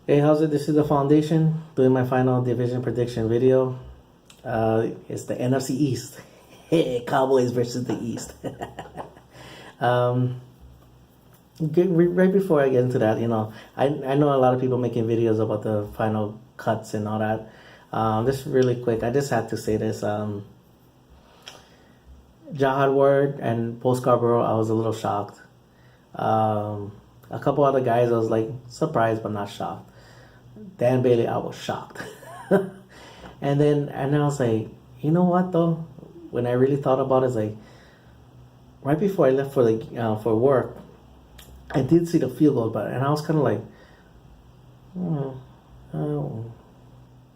Hey, how's it? This is the Foundation doing my final division prediction video. It's the NFC East. Hey, Cowboys versus the East. um, right before I get into that, I know a lot of people making videos about the final cuts and all that. Just really quick, I just had to say this. Jahad Ward and Post Scarborough, I was a little shocked. A couple other guys, I was like surprised but not shocked. Dan Bailey, I was shocked. And I was like, you know what though? When I really thought about it, it's like right before I left for work, I did see the field goal, and I was kind of like, oh,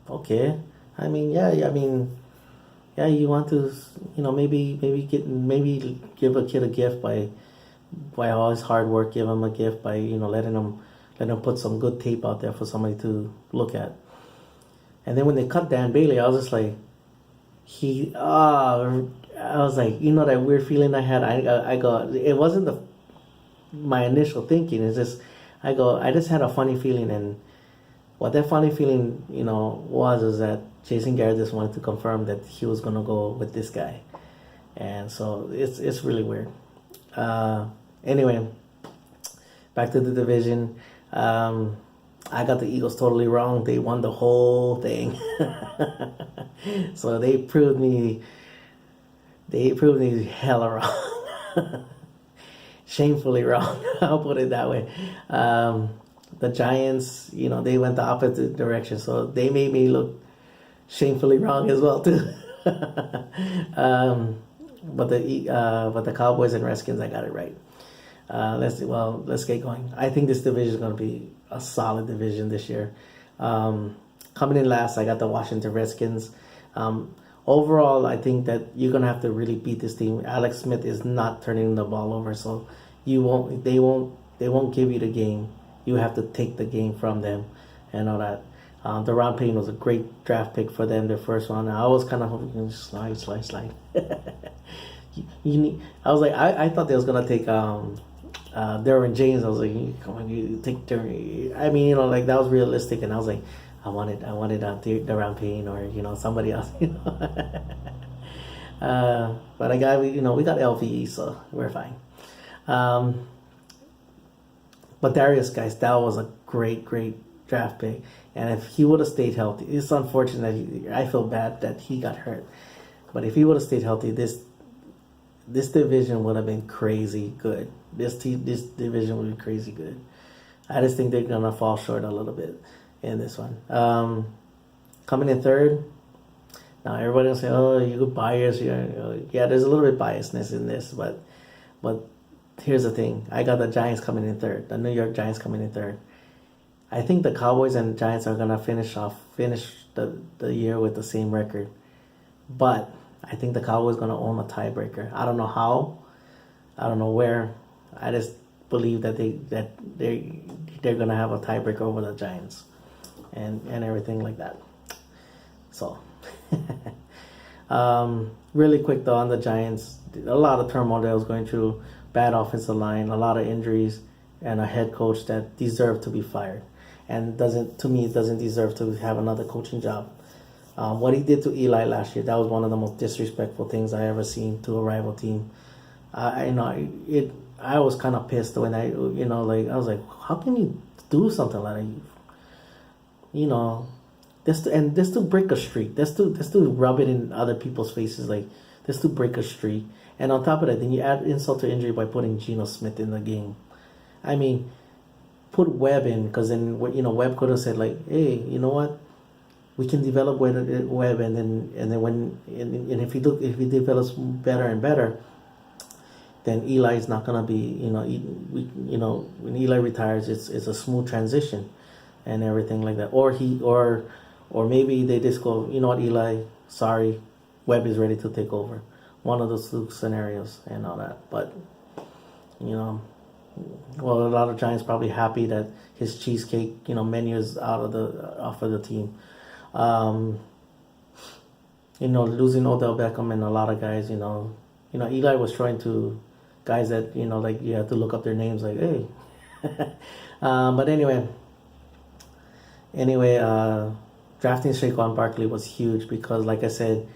okay. I mean, yeah, you want to, maybe give a kid a gift by all his hard work. Give him a gift by letting him put some good tape out there for somebody to look at. And then when they cut Dan Bailey, I was just like, I was like, that weird feeling I had. I go, it wasn't my initial thinking. It's just, I just had a funny feeling, and what that funny feeling, is that Jason Garrett just wanted to confirm that he was gonna go with this guy, and so it's really weird. Anyway, back to the division. I got the Eagles totally wrong. They won the whole thing. So they proved me hella wrong. Shamefully wrong. I'll put it that way. The Giants, they went the opposite direction, so they made me look shamefully wrong as well too. But the Cowboys and Redskins, I got it right. Let's get going. I think this division is going to be a solid division this year. Coming in last, I got the Washington Redskins. Overall, I think that you're going to have to really beat this team. Alex Smith is not turning the ball over, so they won't give you the game. You have to take the game from them and all that. Deron Payne was a great draft pick for them, their first one. I was kind of hoping slide. I was like, I thought they was gonna take Derwin James. I was like, come on, you take Derwin. I mean, that was realistic, and I was like, I wanted Deron Payne or somebody else. But we got LVE, so we're fine. But Darius, guys, that was a great draft pick. And if he would have stayed healthy, it's unfortunate I feel bad that he got hurt. But if he would have stayed healthy, this division would have been crazy good. This division would be crazy good. I just think they're gonna fall short a little bit in this one. Coming in third. Now everybody will say, "Oh, you biased." Yeah, there's a little bit biasness in this, but here's the thing. I got the Giants coming in third. The New York Giants coming in third. I think the Cowboys and Giants are gonna finish the year with the same record, but I think the Cowboys gonna own a tiebreaker. I don't know how, I don't know where. I just believe that they're gonna have a tiebreaker over the Giants, and everything like that. So, really quick though on the Giants, a lot of turmoil they was going through, bad offensive line, a lot of injuries, and a head coach that deserved to be fired. And doesn't deserve to have another coaching job. What he did to Eli last year, that was one of the most disrespectful things I ever seen to a rival team. I was kind of pissed when I was like, how can you do something like that? Just to break a streak, just to rub it in other people's faces, like just to break a streak. And on top of that, then you add insult to injury by putting Geno Smith in the game. I mean, put Webb in, because then Webb could have said like, hey, you know what, we can develop Webb, and then if he develops better and better, then Eli's not gonna be when Eli retires, it's a smooth transition and everything like that. Or maybe they just go, you know what, Eli, sorry, Webb is ready to take over. One of those two scenarios and all that, but well, a lot of Giants probably happy that his cheesecake, menu is off of the team. Losing Odell Beckham and a lot of guys, Eli was trying to guys that, you have to look up their names like, hey. But anyway, Anyway, drafting Saquon Barkley was huge because, like I said,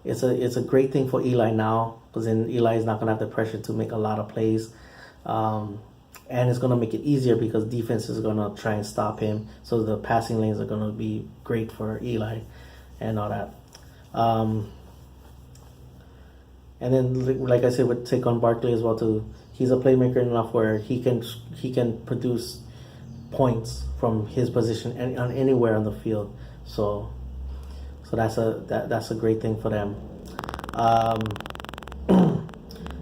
it's a great thing for Eli now because then Eli is not gonna have the pressure to make a lot of plays, and it's gonna make it easier because defense is gonna try and stop him. So the passing lanes are gonna be great for Eli, and all that. And then, like I said, with Saquon Barkley as well too, he's a playmaker enough where he can produce points from his position and on anywhere on the field. So that's a great thing for them. Um,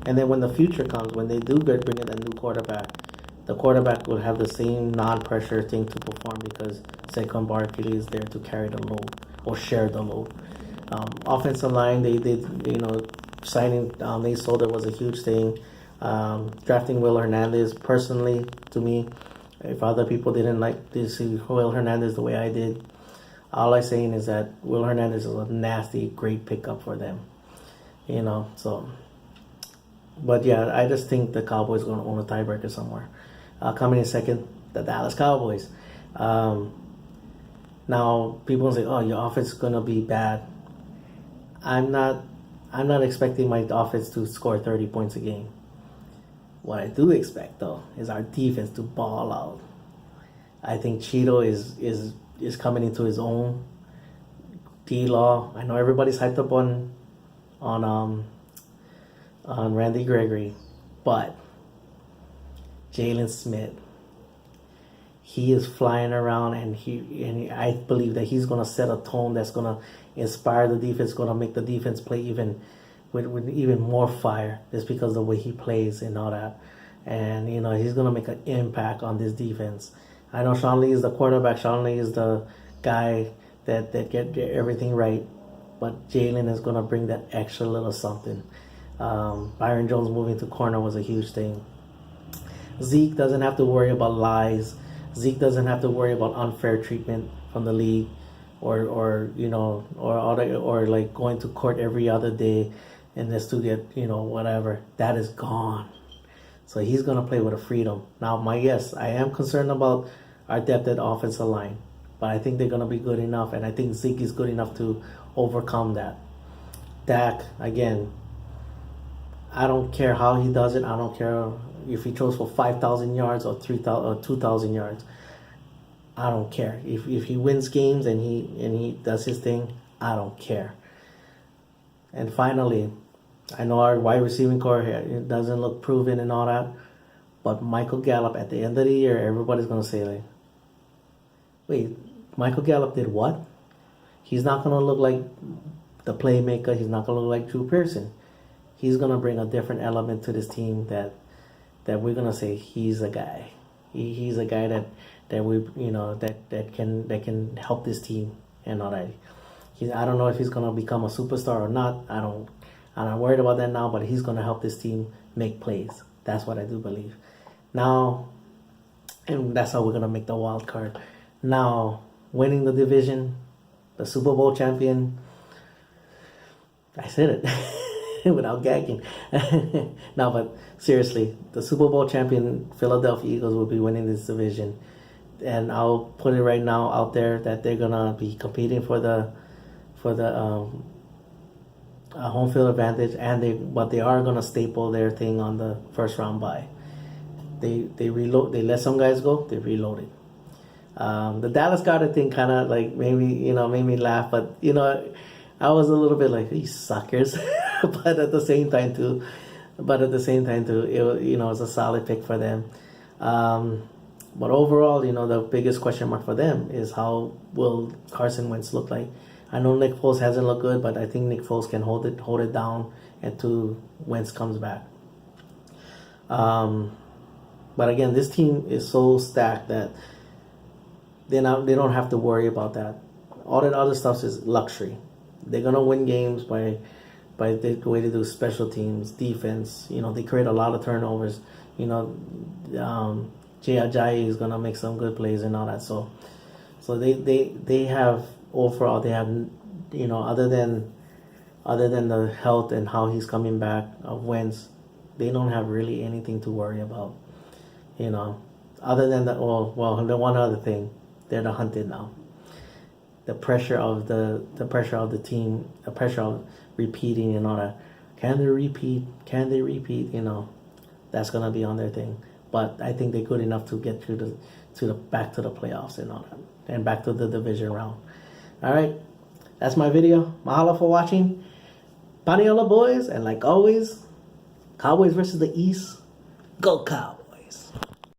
and then when the future comes, when they do bring in a new quarterback, the quarterback will have the same non-pressure thing to perform because Saquon Barkley is there to carry the load or share the load. Offensive line, they signing Nate Solder was a huge thing. Drafting Will Hernandez, personally, to me, if other people didn't like to see Will Hernandez the way I did, all I'm saying is that Will Hernandez is a nasty, great pickup for them. So. But yeah, I just think the Cowboys are going to own a tiebreaker somewhere. Coming in second, the Dallas Cowboys. Now people say, "Oh, your offense is going to be bad." I'm not expecting my offense to score 30 points a game. What I do expect though is our defense to ball out. I think Cheeto is coming into his own. D-Law. I know everybody's hyped up on Randy Gregory, but Jalen Smith, he is flying around, and I believe that he's gonna set a tone that's gonna inspire the defense, gonna make the defense play even with even more fire, just because of the way he plays and all that. And he's gonna make an impact on this defense. I know Sean Lee is the quarterback. Sean Lee is the guy that get everything right, but Jalen is gonna bring that extra little something. Byron Jones moving to corner was a huge thing. Zeke doesn't have to worry about lies. Zeke doesn't have to worry about unfair treatment from the league, or like going to court every other day, and just to get whatever. That is gone. So he's gonna play with a freedom. Now, I am concerned about our depth at offensive line, but I think they're gonna be good enough, and I think Zeke is good enough to overcome that. Dak, again, I don't care how he does it. I don't care if he throws for 5,000 yards or 3,000 or 2,000 yards. I don't care. If he wins games and he does his thing, I don't care. And finally, I know our wide receiving core here, it doesn't look proven and all that, but Michael Gallup at the end of the year, everybody's gonna say like, wait, Michael Gallup did what? He's not gonna look like the playmaker. He's not gonna look like Drew Pearson. He's gonna bring a different element to this team that we're gonna say he's a guy. He's a guy that we that can help this team and all that. I don't know if he's gonna become a superstar or not. I'm not worried about that now, but he's gonna help this team make plays. That's what I do believe. Now, and that's how we're gonna make the wild card. Now, winning the division, the Super Bowl champion. I said it. Without gagging. No, but seriously, the Super Bowl champion Philadelphia Eagles will be winning this division, and I'll put it right now out there that they're gonna be competing for the home field advantage, but they are gonna staple their thing on the first round bye. They reload. They let some guys go. They reloaded. The Dallas Goedert thing kind of like made me laugh, but I was a little bit like, these suckers. but at the same time too, it was a solid pick for them. But overall, the biggest question mark for them is how will Carson Wentz look like. I know Nick Foles hasn't looked good, but I think Nick Foles can hold it down until Wentz comes back. But again, this team is so stacked that they don't have to worry about that. All that other stuff is luxury. They're gonna win games by the way they do special teams, defense. They create a lot of turnovers. Jay Ajayi is gonna make some good plays and all that. So they have overall other than the health and how he's coming back of Wentz, they don't have really anything to worry about. Other than that, the one other thing, They're the hunted now. The pressure of the team, the pressure of repeating and all that. Can they repeat? Can they repeat? You know, that's gonna be on their thing. But I think they're good enough to get through the back to the playoffs and all that, and back to the division round. All right, that's my video. Mahalo for watching. Paniola boys, and like always, Cowboys versus the East. Go Cowboys.